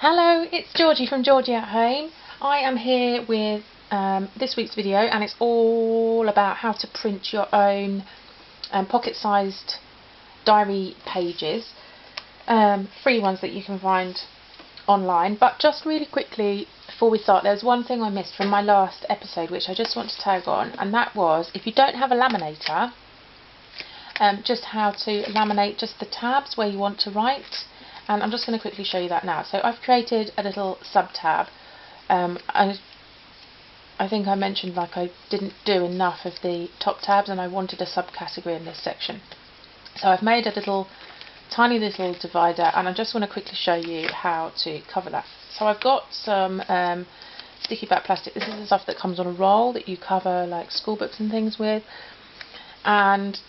Hello, it's Georgie from Georgie at Home. I am here with this week's video, and it's all about how to print your own pocket-sized diary pages, free ones that you can find online. But just really quickly before we start, there's one thing I missed from my last episode which I just want to tag on, and that was, if you don't have a laminator, just how to laminate just the tabs where you want to write. And I'm just going to quickly show you that now. So I've created a little sub-tab. I think I mentioned I didn't do enough of the top tabs and I wanted a subcategory in this section. So I've made a tiny little divider, and I just want to quickly show you how to cover that. So I've got some sticky back plastic. This is the stuff that comes on a roll that you cover like school books and things with. And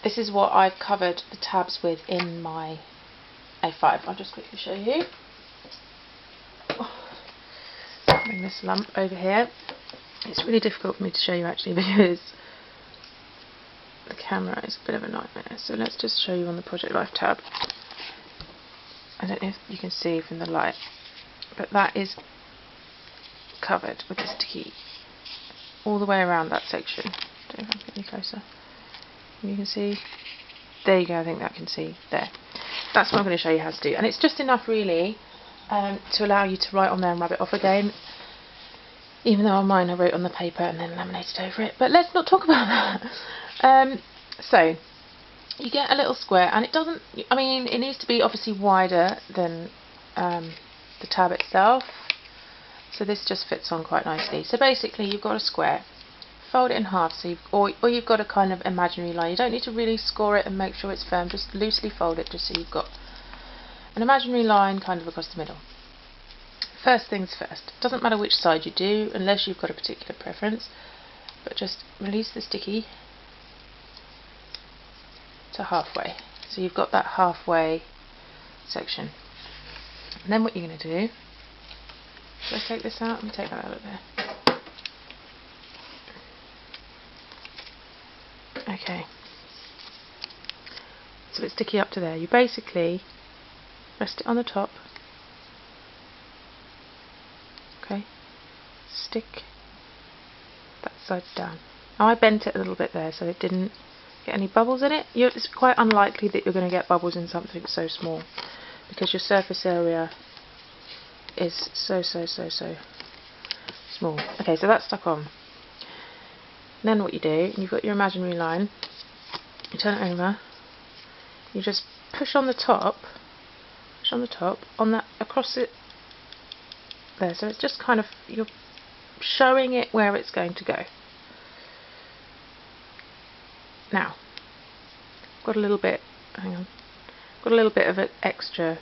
this is what I've covered the tabs with in my A5. I'll just quickly show you. Bring this lump over here. It's really difficult for me to show you actually because the camera is a bit of a nightmare. So let's just show you on the Project Life tab. I don't know if you can see from the light, but that is covered with the sticky all the way around that section. I don't know if I can get any closer. You can see. There you go. I think that can see there. That's what I'm going to show you how to do, and it's just enough really to allow you to write on there and rub it off again, even though on mine I wrote on the paper and then laminated over it. But let's not talk about that. So you get a little square, and it doesn't, I mean, it needs to be obviously wider than the tab itself, so this just fits on quite nicely. So basically you've got a square, fold it in half, so you've got a kind of imaginary line. You don't need to really score it and make sure it's firm, just loosely fold it just so you've got an imaginary line kind of across the middle. First things first, doesn't matter which side you do unless you've got a particular preference, but just release the sticky to halfway, so you've got that halfway section. And then what you're going to do, should I take this out? Let me take that out of there. Okay, so it's sticky up to there. You basically rest it on the top. Okay, stick that side down. Now I bent it a little bit there so it didn't get any bubbles in it. It's quite unlikely that you're going to get bubbles in something so small because your surface area is so small. Okay, so that's stuck on. And then what you do, you've got your imaginary line, you turn it over, you just push on the top, on that, across it there, so it's just kind of, you're showing it where it's going to go. Now, got a little bit, hang on, got a little bit of an extra,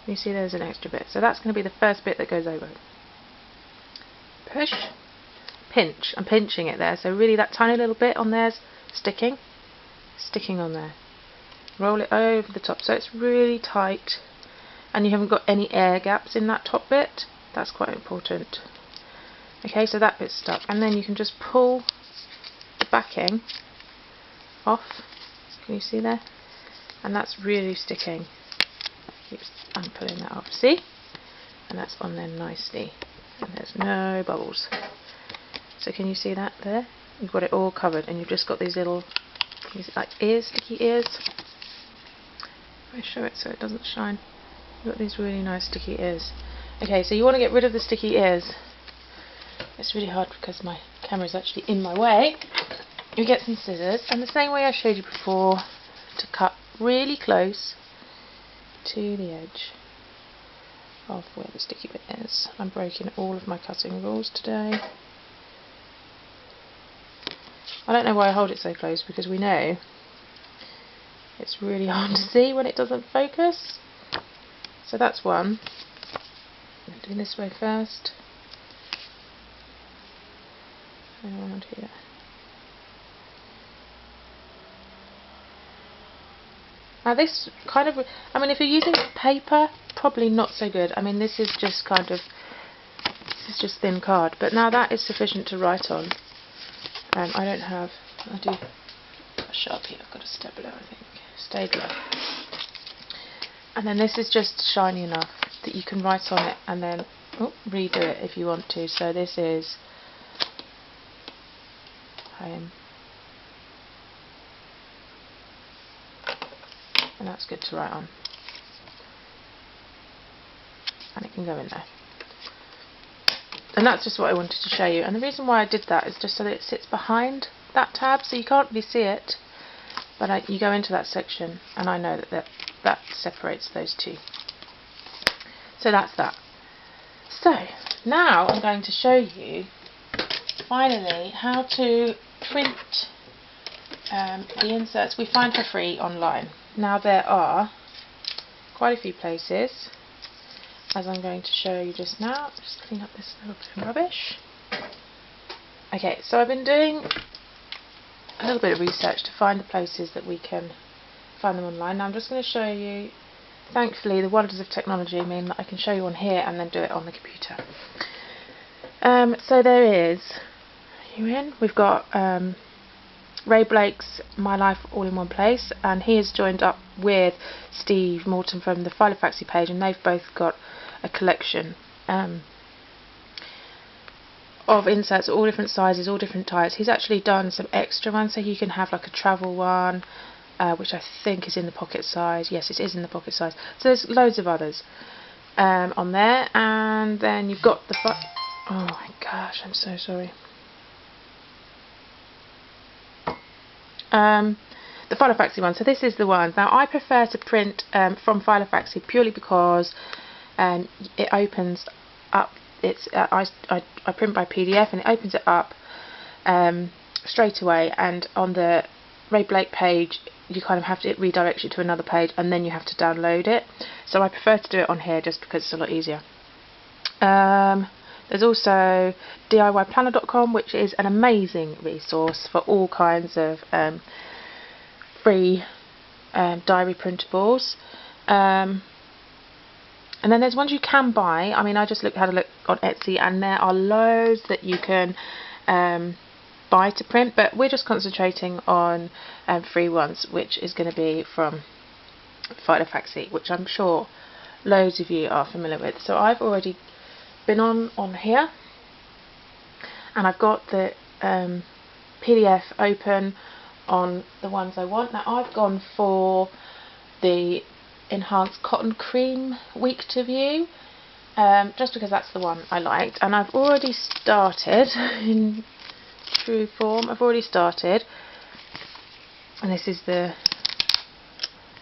you see there's an extra bit, so that's going to be the first bit that goes over. Push, pinch, I'm pinching it there, so really that tiny little bit on there's sticking on there. Roll it over the top so it's really tight and you haven't got any air gaps in that top bit. That's quite important. Okay, so that bit's stuck, and then you can just pull the backing off. Can you see there? And that's really sticking. I'm pulling that off, see? And that's on there nicely, and there's no bubbles. So can you see that there? You've got it all covered, and you've just got these little, like ears, sticky ears. Let me show it so it doesn't shine. You've got these really nice sticky ears. Okay, so you want to get rid of the sticky ears. It's really hard because my camera is actually in my way. You get some scissors, and the same way I showed you before, to cut really close to the edge of where the sticky bit is. I'm breaking all of my cutting rules today. I don't know why I hold it so close, because we know it's really hard to see when it doesn't focus. So that's one. I'm doing this way first. Around here. Now this kind of, I mean, if you're using paper, probably not so good. I mean, this is just thin card, but now that is sufficient to write on. I do a Sharpie, I've got a stapler, I think, stapler. And then this is just shiny enough that you can write on it and then redo it if you want to. So this is home, and that's good to write on, and it can go in there. And that's just what I wanted to show you, and the reason why I did that is just so that it sits behind that tab, so you can't really see it, but you go into that section and I know that separates those two. So that's that. So now I'm going to show you finally how to print the inserts we find for free online. Now there are quite a few places, as I'm going to show you just now. Just clean up this little bit of rubbish. Okay, so I've been doing a little bit of research to find the places that we can find them online. Now I'm just going to show you, thankfully the wonders of technology mean that I can show you on here and then do it on the computer. So there is, we've got Ray Blake's My Life All in One Place, and he is joined up with Steve Morton from the Filofax page, and they've both got a collection of inserts, all different sizes, all different types. He's actually done some extra ones, so you can have like a travel one, which I think is in the pocket size. Yes, it is in the pocket size. So there's loads of others on there, and then you've got the oh my gosh, I'm so sorry. The Filofax one. So this is the one. Now I prefer to print from Filofax purely because it opens up. It's I print by PDF and it opens it up straight away. And on the Ray Blake page, you kind of have to, it redirects you to another page, and then you have to download it. So I prefer to do it on here just because it's a lot easier. There's also DIYplanner.com, which is an amazing resource for all kinds of free diary printables. And then there's ones you can buy. I mean, I just had a look on Etsy, and there are loads that you can buy to print, but we're just concentrating on free ones, which is going to be from Filofax, which I'm sure loads of you are familiar with. So I've already been on here, and I've got the PDF open on the ones I want. Now I've gone for the enhanced cotton cream week to view, just because that's the one I liked, and I've already started in true form. I've already started, and this is the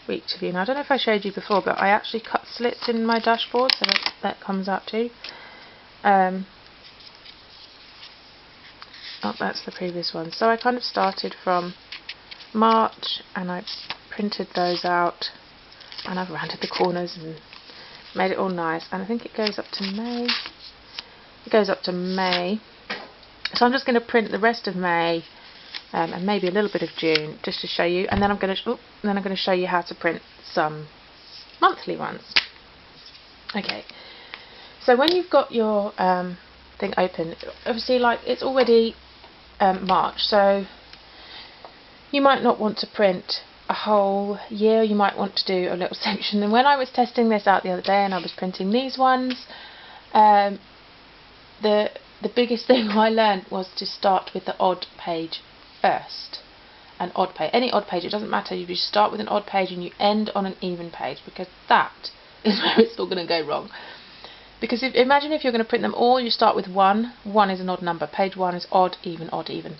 week to view. Now I don't know if I showed you before, but I actually cut slits in my dashboard, so that comes out too. Oh, that's the previous one. So I kind of started from March, and I printed those out, and I've rounded the corners and made it all nice, and I think it goes up to May. It goes up to May. So I'm just going to print the rest of May and maybe a little bit of June, just to show you, and then I'm going to show you how to print some monthly ones. Okay. So when you've got your thing open, obviously, like, it's already March, so you might not want to print a whole year. You might want to do a little section. And when I was testing this out the other day and I was printing these ones, the biggest thing I learned was to start with the odd page first. An odd page, any odd page, it doesn't matter. You just start with an odd page and you end on an even page, because that is where it's all going to go wrong. Because imagine if you're going to print them all, you start with 1. 1 is an odd number. Page 1 is odd, even, odd, even.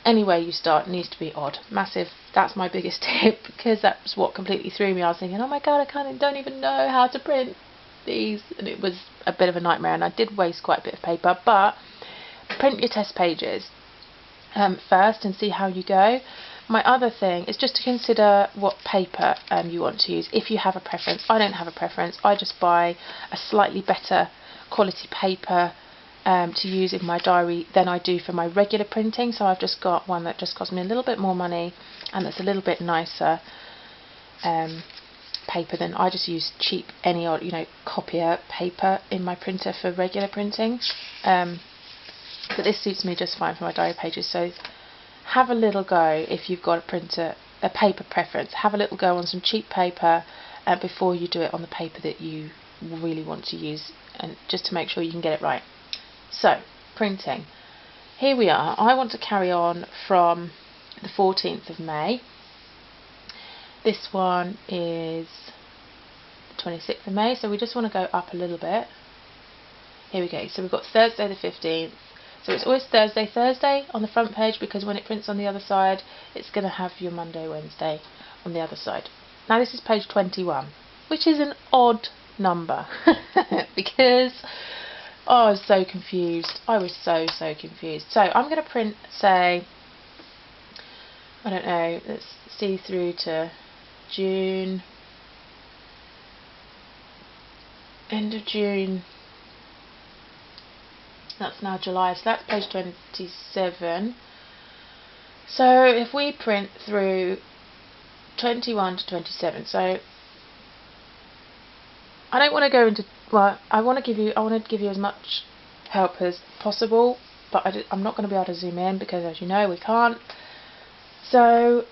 Any way you start needs to be odd. Massive. That's my biggest tip, because that's what completely threw me. I was thinking, oh my god, I don't even know how to print these, and it was a bit of a nightmare, and I did waste quite a bit of paper. But print your test pages first and see how you go. My other thing is just to consider what paper you want to use, if you have a preference. I don't have a preference. I just buy a slightly better quality paper to use in my diary than I do for my regular printing. So I've just got one that just costs me a little bit more money, and that's a little bit nicer paper than I just use cheap any old, copier paper in my printer for regular printing. But this suits me just fine for my diary pages. So have a little go if you've got a paper preference. Have a little go on some cheap paper before you do it on the paper that you really want to use, and just to make sure you can get it right. So, printing. Here we are. I want to carry on from the 14th of May. This one is the 26th of May, so we just want to go up a little bit. Here we go. So we've got Thursday the 15th. So it's always Thursday on the front page, because when it prints on the other side, it's going to have your Monday, Wednesday on the other side. Now this is page 21, which is an odd number because I was so confused. I was so confused. So I'm going to print, say, I don't know, let's see through to June, end of June. That's now July, so that's page 27. So if we print through 21 to 27, so I don't want to go into, well, I want to give you as much help as possible, but I'm not going to be able to zoom in because, as you know, we can't. So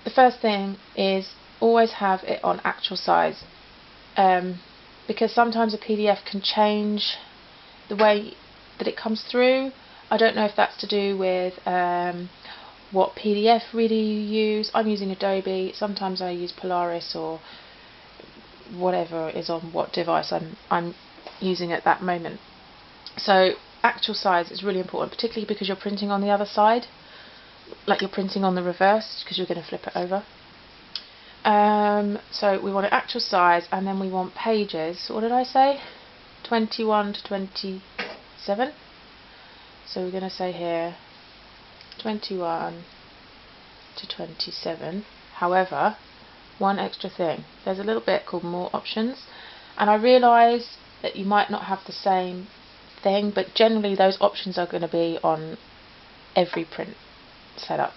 the first thing is always have it on actual size, because sometimes a PDF can change the way that it comes through. I don't know if that's to do with what PDF reader you use. I'm using Adobe. Sometimes I use Polaris or whatever is on what device I'm using at that moment. So actual size is really important, particularly because you're printing on the other side, like you're printing on the reverse, because you're going to flip it over. So we want an actual size, and then we want pages. What did I say? 21 to 27. So we're going to say here 21 to 27. However, one extra thing, there's a little bit called more options, and I realise that you might not have the same thing, but generally those options are going to be on every print setup.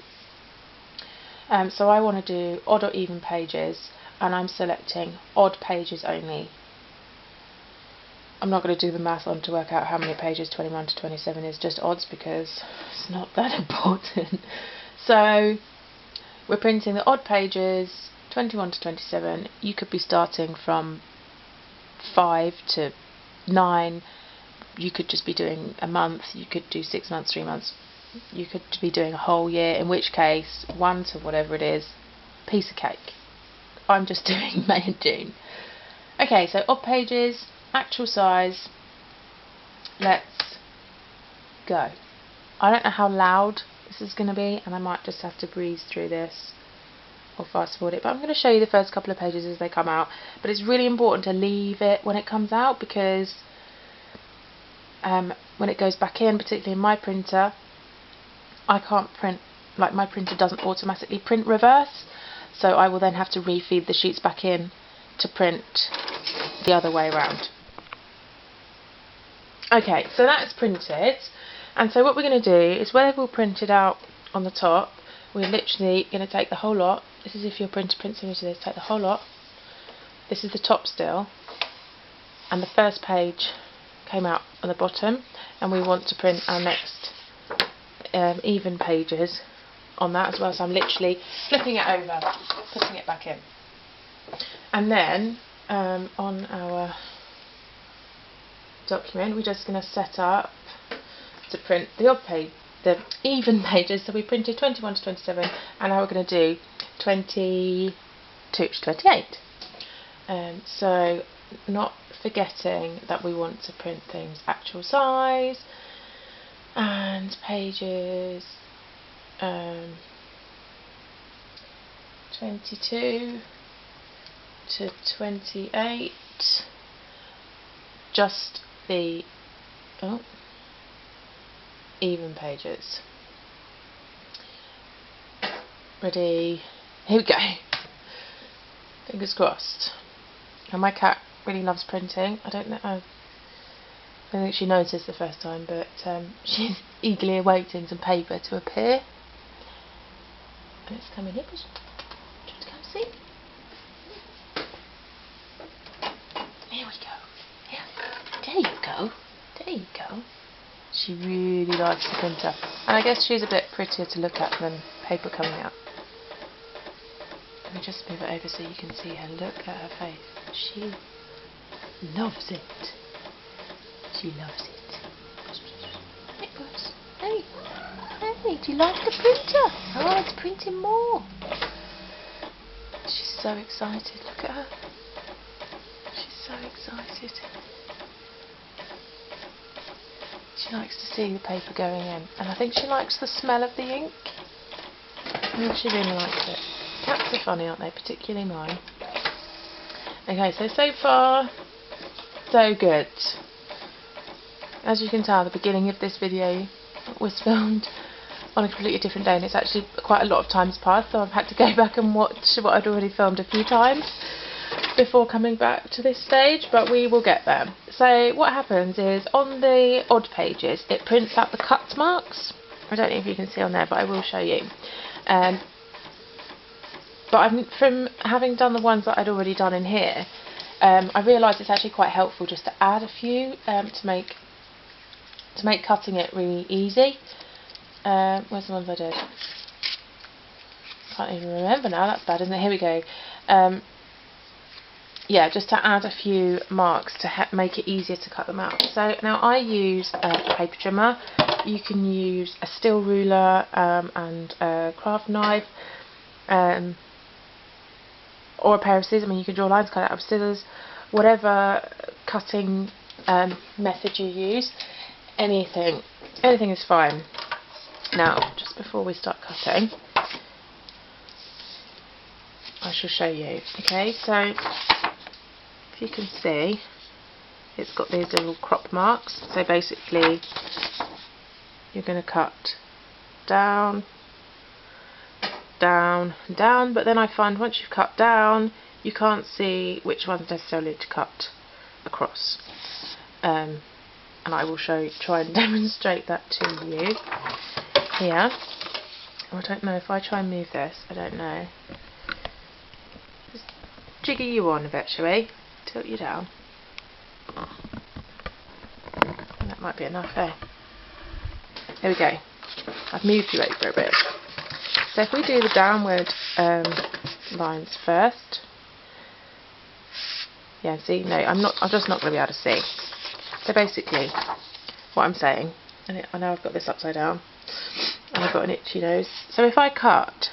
So I want to do odd or even pages, and I'm selecting odd pages only. I'm not going to do the math on to work out how many pages 21 to 27 is, just odds, because it's not that important. So we're printing the odd pages 21 to 27. You could be starting from 5 to 9. You could just be doing a month. You could do 6 months, 3 months. You could be doing a whole year, in which case 1 to whatever it is, piece of cake. I'm just doing May and June. Okay, so odd pages, actual size. Let's go. I don't know how loud this is going to be, and I might just have to breeze through this or fast forward it, but I'm going to show you the first couple of pages as they come out. But it's really important to leave it when it comes out, because when it goes back in, particularly in my printer, I can't print, like my printer doesn't automatically print reverse, so I will then have to refeed the sheets back in to print the other way around. Okay, so that's printed, and so what we're going to do is, wherever we'll print it out on the top, we're literally going to take the whole lot. This is if your printer prints into this, take the whole lot. This is the top still, and the first page came out on the bottom, and we want to print our next even pages on that as well. So I'm literally flipping it over, putting it back in, and then on our document we're just going to set up to print the odd page, the even pages. So we printed 21 to 27, and now we're going to do 22 to 28. So not forgetting that we want to print things actual size, and pages 22 to 28, just the even pages. Ready? Here we go. Fingers crossed. And my cat really loves printing. I don't think she noticed the first time, but she's eagerly awaiting some paper to appear. And it's coming here. Do you want to come see? Here we go. Yeah. There you go. There you go. She really likes the printer. And I guess she's a bit prettier to look at than paper coming out. Let me just move it over so you can see her. Look at her face. She loves it. She loves it. Hey, Buzz. Hey. Hey, do you like the printer? Oh, it's printing more. She's so excited. Look at her. She's so excited. She likes to see the paper going in. And I think she likes the smell of the ink. I think she really likes it. Cats are funny, aren't they? Particularly mine. Okay, so far, so good. As you can tell, the beginning of this video was filmed on a completely different day, and it's actually quite a lot of time's passed, so I've had to go back and watch what I'd already filmed a few times before coming back to this stage, but we will get there. So what happens is, on the odd pages, it prints out the cut marks. I don't know if you can see on there, but I will show you. But from having done the ones that I'd already done in here, I realised it's actually quite helpful just to add a few to make cutting it really easy. Where's the ones I did? Can't even remember now. That's bad, isn't it? Here we go. Yeah, just to add a few marks to make it easier to cut them out. So now I use a paper trimmer. You can use a steel ruler and a craft knife. Or a pair of scissors. I mean, you can draw lines, cut it out with scissors, whatever cutting method you use, anything is fine. Now, just before we start cutting, I shall show you. Okay, so if you can see, it's got these little crop marks. So basically, you're going to cut down, down, down, but then I find once you've cut down, you can't see which ones necessarily to cut across. And I will try and demonstrate that to you here. I don't know if I try and move this. I don't know. Just jiggy you on a bit, shall we? Tilt you down. And that might be enough there. There we go. I've moved you over a bit. So if we do the downward lines first, yeah, see, no, I'm just not going to be able to see. So basically, what I'm saying, and I know I've got this upside down, and I've got an itchy nose. So if I cut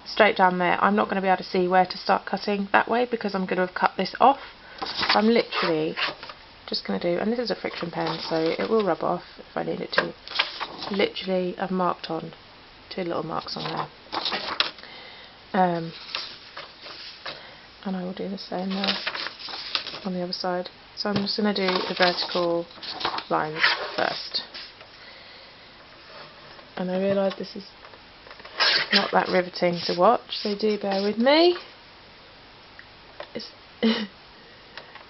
straight down there, I'm not going to be able to see where to start cutting that way, because I'm going to have cut this off. So I'm literally just going to do, and this is a friction pen, so it will rub off if I need it to. Literally, I've marked on 2 little marks on there, and I will do the same there on the other side. So I'm just going to do the vertical lines first, and I realise this is not that riveting to watch, so do bear with me. It's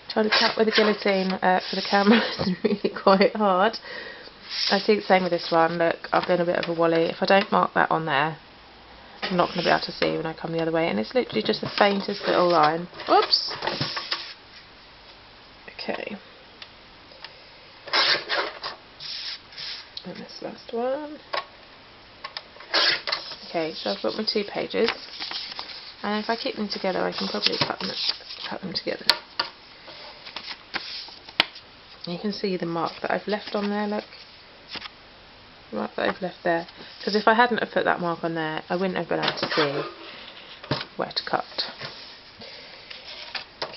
trying to cut with a guillotine for the camera is really quite hard. I see the same with this one. Look, I've been a bit of a wally. If I don't mark that on there, I'm not going to be able to see when I come the other way, and it's literally just the faintest little line. Oops! Okay. And this last one. Okay, so I've got my 2 pages, and if I keep them together I can probably cut them together. And you can see the mark that I've left on there, look. The mark that I've left there. Because if I hadn't have put that mark on there, I wouldn't have been able to see where to cut.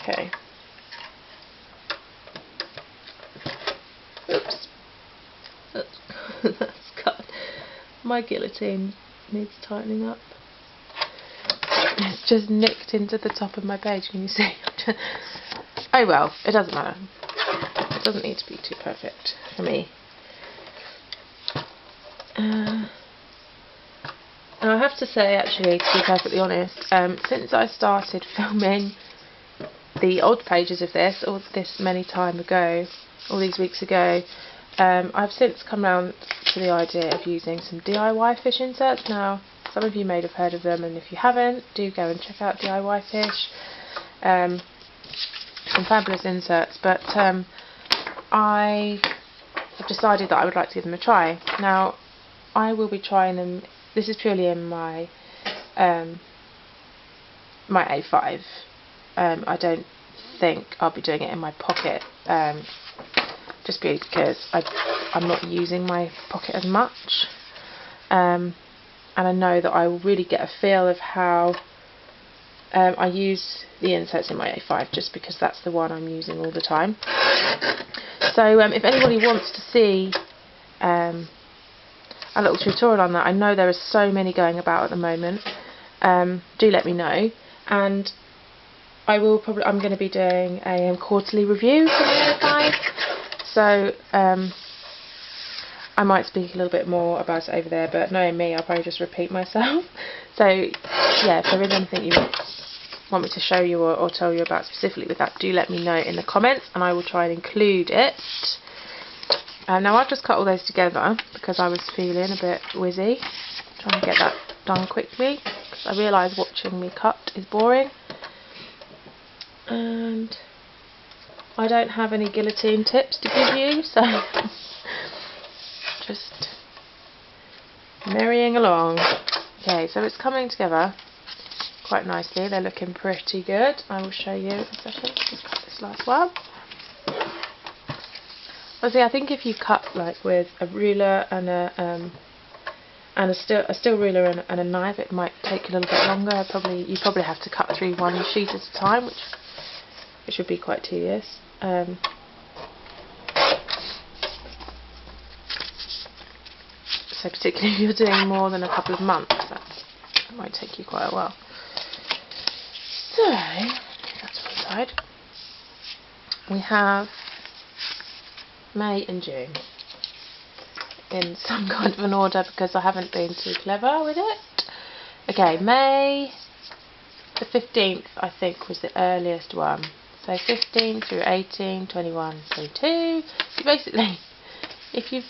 Okay. Oops. That's cut. My guillotine needs tightening up. It's just nicked into the top of my page, can you see? Oh well, it doesn't matter. It doesn't need to be too perfect for me. And I have to say, actually, to be perfectly honest, since I started filming the odd pages of this, all this many time ago, all these weeks ago, I've since come round to the idea of using some DIY fish inserts. Now, some of you may have heard of them, and if you haven't, do go and check out DIY fish. Some fabulous inserts, but I have decided that I would like to give them a try. Now, I will be trying them. This is purely in my my A5. I don't think I'll be doing it in my Pocket, just because I'm not using my Pocket as much, and I know that I will really get a feel of how I use the inserts in my A5, just because that's the one I'm using all the time. So if anybody wants to see a little tutorial on that, I know there are so many going about at the moment, do let me know. And I'm going to be doing a quarterly review for my A5, so I might speak a little bit more about it over there, but knowing me, I'll probably just repeat myself. So yeah, if there is anything you want me to show you or tell you about specifically with that, do let me know in the comments, and I will try and include it. Now I've just cut all those together because I was feeling a bit wizzy, trying to get that done quickly, because I realise watching me cut is boring, and I don't have any guillotine tips to give you, so just marrying along. Okay, so it's coming together quite nicely. They're looking pretty good. I will show you in a second. Just cut this last one. Obviously, I think if you cut like with a ruler and a steel ruler and a knife, it might take a little bit longer. You probably have to cut through one sheet at a time, which would be quite tedious. So particularly if you're doing more than a couple of months, that might take you quite a while. So that's one side. We have May and June in some kind of an order, because I haven't been too clever with it. Okay, May the 15th I think was the earliest one. So 15 through 18, 21, 22. So basically, if you've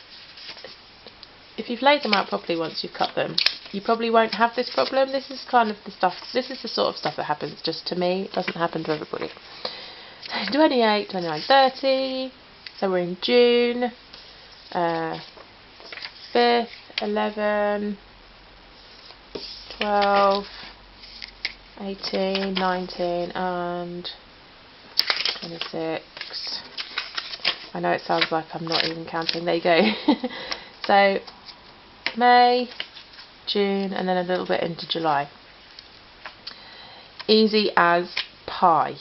laid them out properly once you've cut them, you probably won't have this problem. This is kind of the stuff, this is the sort of stuff that happens just to me. It doesn't happen to everybody. So 28, 29, 30. So we're in June. 5th, 11, 12, 18, 19 and 26. I know it sounds like I'm not even counting. There you go. So May, June, and then a little bit into July. Easy as pie.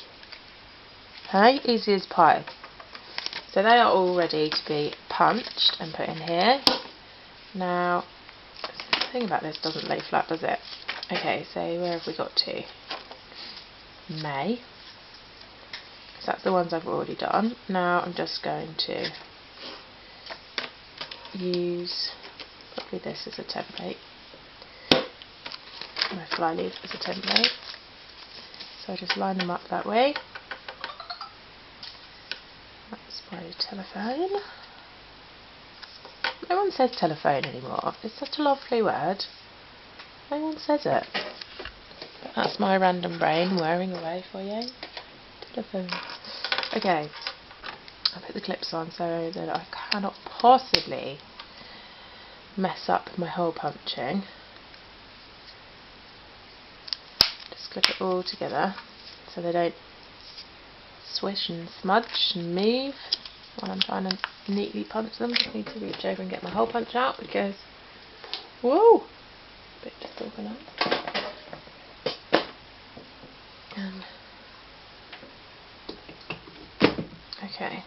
Okay, easy as pie. So they are all ready to be punched and put in here. Now, the thing about this doesn't lay flat, does it? Okay, so where have we got to? May. So that's the ones I've already done. Now I'm just going to use probably this as a template. My fly leaf as a template. So I just line them up that way. That's my telephone. No one says telephone anymore. It's such a lovely word. No one says it. But that's my random brain whirring away for you. Telephone. Okay. I'll put the clips on so that I cannot possibly mess up my hole punching. Just clip it all together so they don't swish and smudge and move while I'm trying to neatly punch them. Just need to reach over and get my hole punch out because, whoa, a bit disorganised. Okay.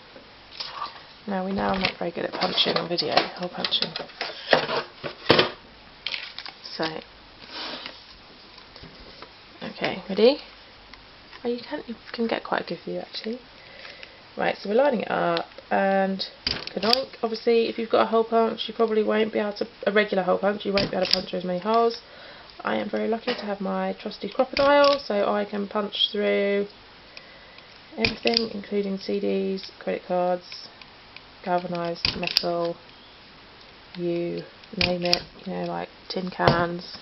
Now we know I'm not very good at punching on video, hole punching. So, okay, ready? Oh, you can get quite a good view actually. Right, so we're lining it up, and kadoink. Obviously, if you've got a hole punch, you probably won't be able to, a regular hole punch, you won't be able to punch as many holes. I am very lucky to have my trusty crocodile, so I can punch through everything, including CDs, credit cards, galvanised metal, you name it, you know, like tin cans,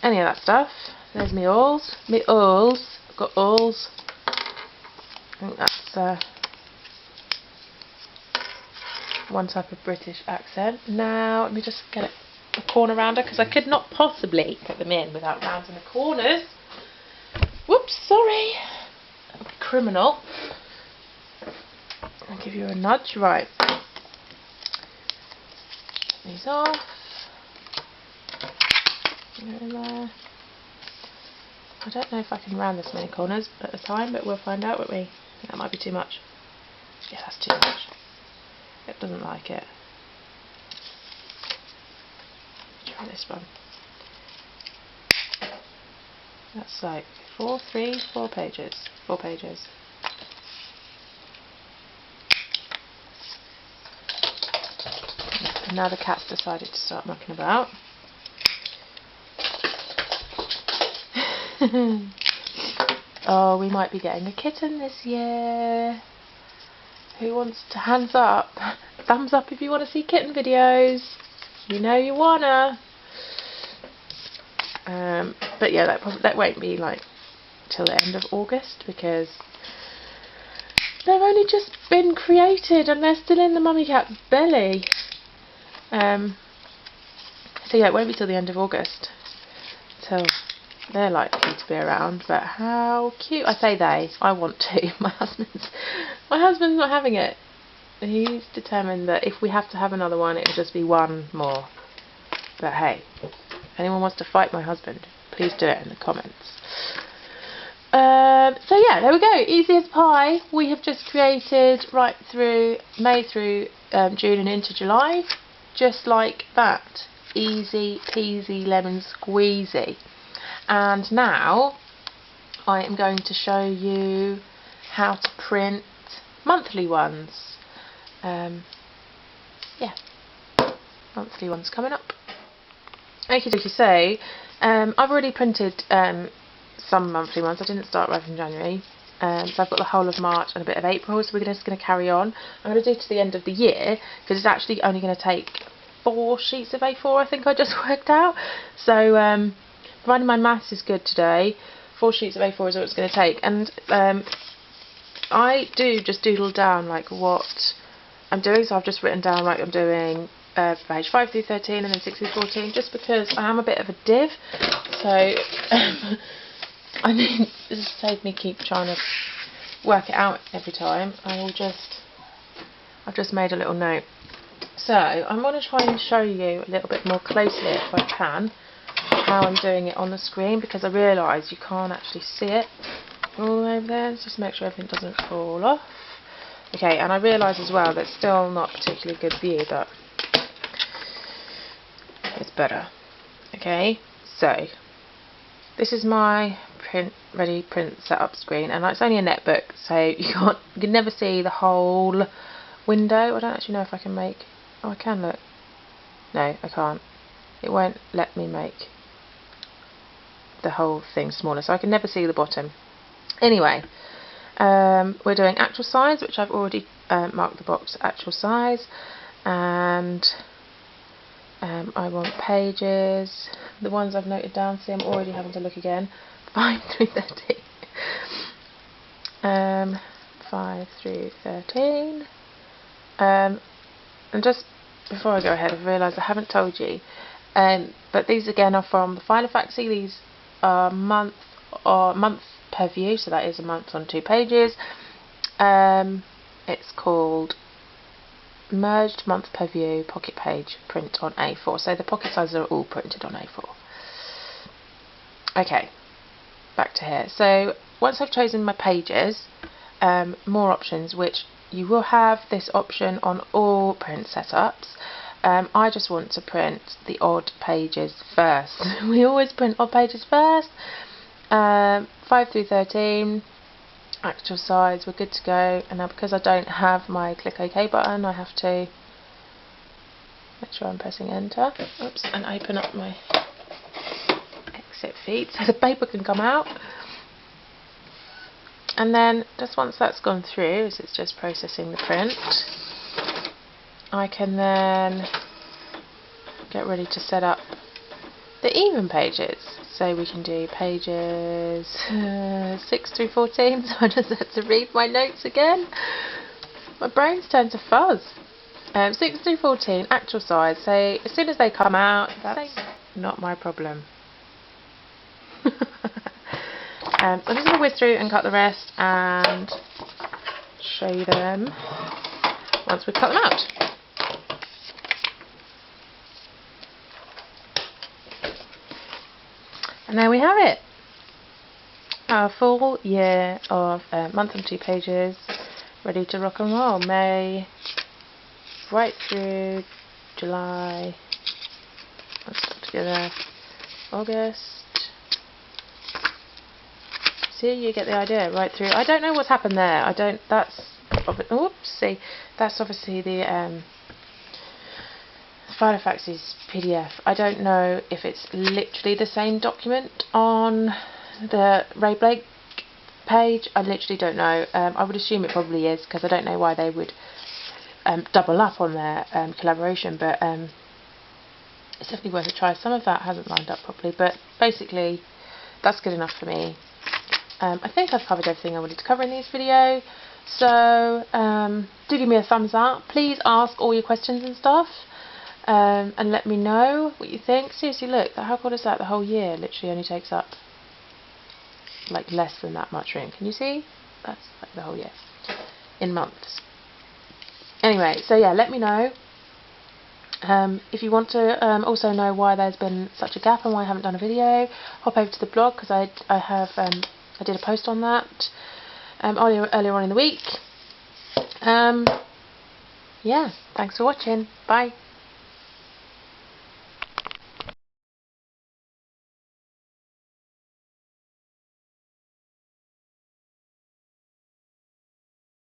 any of that stuff. There's me awls. Me awls. I've got awls. I think that's one type of British accent. Now let me just get a corner rounder, because I could not possibly put them in without rounding the corners. Whoops, sorry. Criminal. I'll give you a nudge. Right. These off. Go in there. I don't know if I can round this many corners at a time, but we'll find out, won't we? That might be too much. Yeah, that's too much. It doesn't like it. Try this one. That's like 4 pages. 4 pages. And now the cat's decided to start mucking about. Oh, we might be getting a kitten this year. Who wants to hands up? Thumbs up if you want to see kitten videos. You know you wanna. But yeah, that won't be like till the end of August because they've only just been created and they're still in the mummy cat's belly. So yeah, it won't be till the end of August till they're likely to be around. But how cute! I say they. I want to. My husband's not having it. He's determined that if we have to have another one, it'll just be one more. But hey, if anyone wants to fight my husband, please do it in the comments. So yeah, there we go. Easy as pie. We have just created right through May through June and into July, just like that. Easy peasy lemon squeezy. And now I am going to show you how to print monthly ones. Yeah, monthly ones coming up. Okie dokie, so I've already printed some monthly ones. I didn't start right from January. So I've got the whole of March and a bit of April, so we're just going to carry on. I'm going to do to the end of the year because it's actually only going to take 4 sheets of A4, I think I just worked out. So providing my maths is good today, 4 sheets of A4 is what it's going to take. And I do just doodle down like what I'm doing, so I've just written down like I'm doing page 5 through 13 and then 6 through 14, just because I am a bit of a div. So I mean, this has saved me keep trying to work it out every time. I've just made a little note. So I'm going to try and show you a little bit more closely, if I can, how I'm doing it on the screen, because I realise you can't actually see it all over there. Let's just make sure everything doesn't fall off. Okay, and I realise as well that it's still not particularly good view, but it's better. Okay, so this is my ready print setup screen, and it's only a netbook, so you can never see the whole window. I don't actually know if I can make. Oh, I can, look. No, I can't. It won't let me make the whole thing smaller, so I can never see the bottom. Anyway, we're doing actual size, which I've already marked the box actual size, and I want pages. The ones I've noted down, see, I'm already having to look again. 5 through 13. 5 through 13. And just before I go ahead, I've realised I haven't told you, but these again are from the Filofax. These are month per view, so that is a month on 2 pages. It's called Merged Month Per View Pocket Page Print on A4. So the pocket sizes are all printed on A4. Okay, back to here. So once I've chosen my pages, more options, which you will have this option on all print setups. I just want to print the odd pages first. We always print odd pages first. 5 through 13, actual size, we're good to go. And now because I don't have my click OK button, I have to make sure I'm pressing enter. Oops, and open up my exit feed so the paper can come out. And then just once that's gone through, as it's just processing the print, I can then get ready to set up the even pages. So we can do pages 6 through 14, so I just had to read my notes again. My brain's turned to fuzz. 6 through 14, actual size, so as soon as they come out, that's not my problem. I'm just going to whiz through and cut the rest and show you them once we cut them out. And there we have it. Our full year of month and 2 pages ready to rock and roll. May right through July, let's stop together, August. See, you get the idea, right through. I don't know what's happened there. That's oopsie. That's obviously the Filofax's PDF. I don't know if it's literally the same document on the Ray Blake page. I literally don't know. I would assume it probably is, because I don't know why they would double up on their collaboration, but it's definitely worth a try. Some of that hasn't lined up properly, but basically that's good enough for me. I think I've covered everything I wanted to cover in this video, so do give me a thumbs up. Please ask all your questions and stuff, and let me know what you think. Seriously, look, how cool is that? The whole year literally only takes up like less than that much room. Can you see? That's like the whole year in months. Anyway, so yeah, let me know. If you want to also know why there's been such a gap and why I haven't done a video, hop over to the blog, because I did a post on that earlier on in the week. Yeah, thanks for watching. Bye.